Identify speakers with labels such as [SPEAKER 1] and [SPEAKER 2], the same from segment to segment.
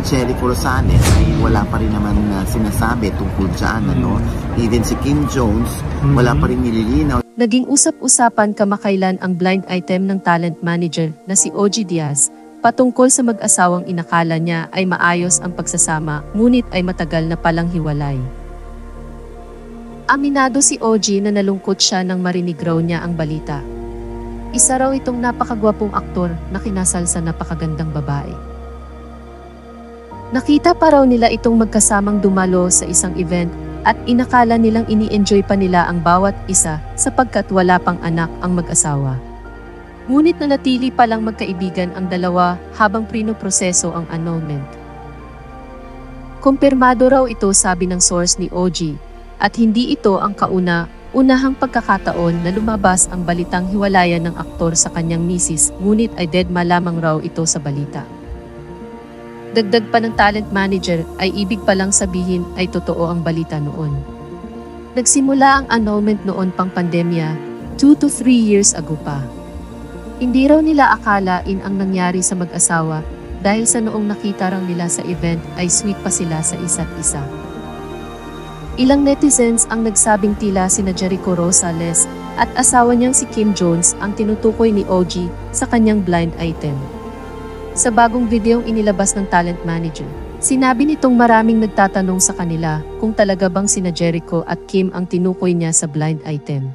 [SPEAKER 1] Jericho Rosales ay wala pa rin naman sinasabi tungkol dyan. Even si Kim Jones, wala pa rin nililinaw.
[SPEAKER 2] Naging usap-usapan kamakailan ang blind item ng talent manager na si OG Diaz, patungkol sa mag-asawang inakala niya ay maayos ang pagsasama, ngunit ay matagal na palang hiwalay. Aminado si OG na nalungkot siya nang marinig raw niya ang balita. Isa raw itong napakagwapong aktor na kinasal sa napakagandang babae. Nakita pa raw nila itong magkasamang dumalo sa isang event at inakala nilang ini-enjoy pa nila ang bawat isa sapagkat wala pang anak ang mag-asawa. Ngunit nanatili palang magkaibigan ang dalawa habang prinoproseso ang annulment. Kumpirmado raw ito, sabi ng source ni OG, at hindi ito ang unahang pagkakataon na lumabas ang balitang hiwalayan ng aktor sa kanyang misis, ngunit ay deadma lamang raw ito sa balita. Dagdag pa ng talent manager ay ibig palang sabihin ay totoo ang balita noon. Nagsimula ang annulment noon pang pandemya, 2 to 3 years ago pa. Hindi raw nila akalain ang nangyari sa mag-asawa dahil sa noong nakita raw nila sa event ay sweet pa sila sa isa't isa. Ilang netizens ang nagsabing tila sina Jericho Rosales at asawa niyang si Kim Jones ang tinutukoy ni OG sa kanyang blind item. Sa bagong videong inilabas ng talent manager, sinabi nitong maraming nagtatanong sa kanila kung talaga bang sina Jericho at Kim ang tinukoy niya sa blind item.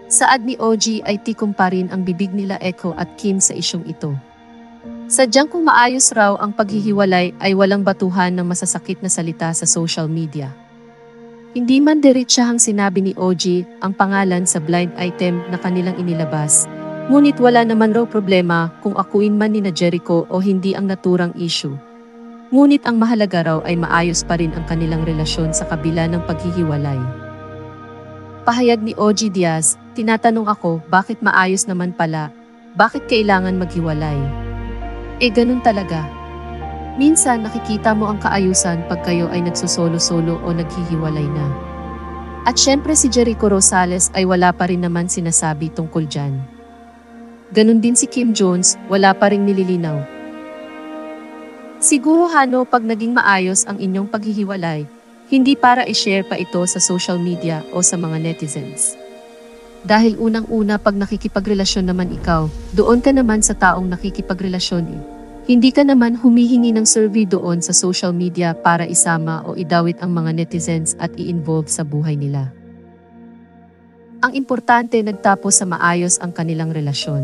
[SPEAKER 2] Saad ni OG ay tikom pa rin ang bibig nila Echo at Kim sa isyong ito. Sadyang kung maayos raw ang paghihiwalay ay walang batuhan ng masasakit na salita sa social media. Hindi man diretsahang sinabi ni OG ang pangalan sa blind item na kanilang inilabas. Ngunit wala naman raw problema kung akuin man ni na Jericho o hindi ang naturang issue. Ngunit ang mahalaga raw ay maayos pa rin ang kanilang relasyon sa kabila ng paghihiwalay. Pahayag ni OG Diaz, tinatanong ako bakit maayos naman pala, bakit kailangan maghiwalay? Ganun talaga. Minsan nakikita mo ang kaayusan pag kayo ay nagsusolo-solo o naghihiwalay na. At syempre si Jericho Rosales ay wala pa rin naman sinasabi tungkol dyan. Ganun din si Kim Jones, wala pa ring nililinaw. Siguro pag naging maayos ang inyong paghihiwalay, hindi para i-share pa ito sa social media o sa mga netizens. Dahil unang-una pag nakikipagrelasyon naman ikaw, doon ka naman sa taong nakikipagrelasyon Hindi ka naman humihingi ng survey doon sa social media para isama o idawit ang mga netizens at i-involve sa buhay nila. Ang importante, nagtapos sa maayos ang kanilang relasyon.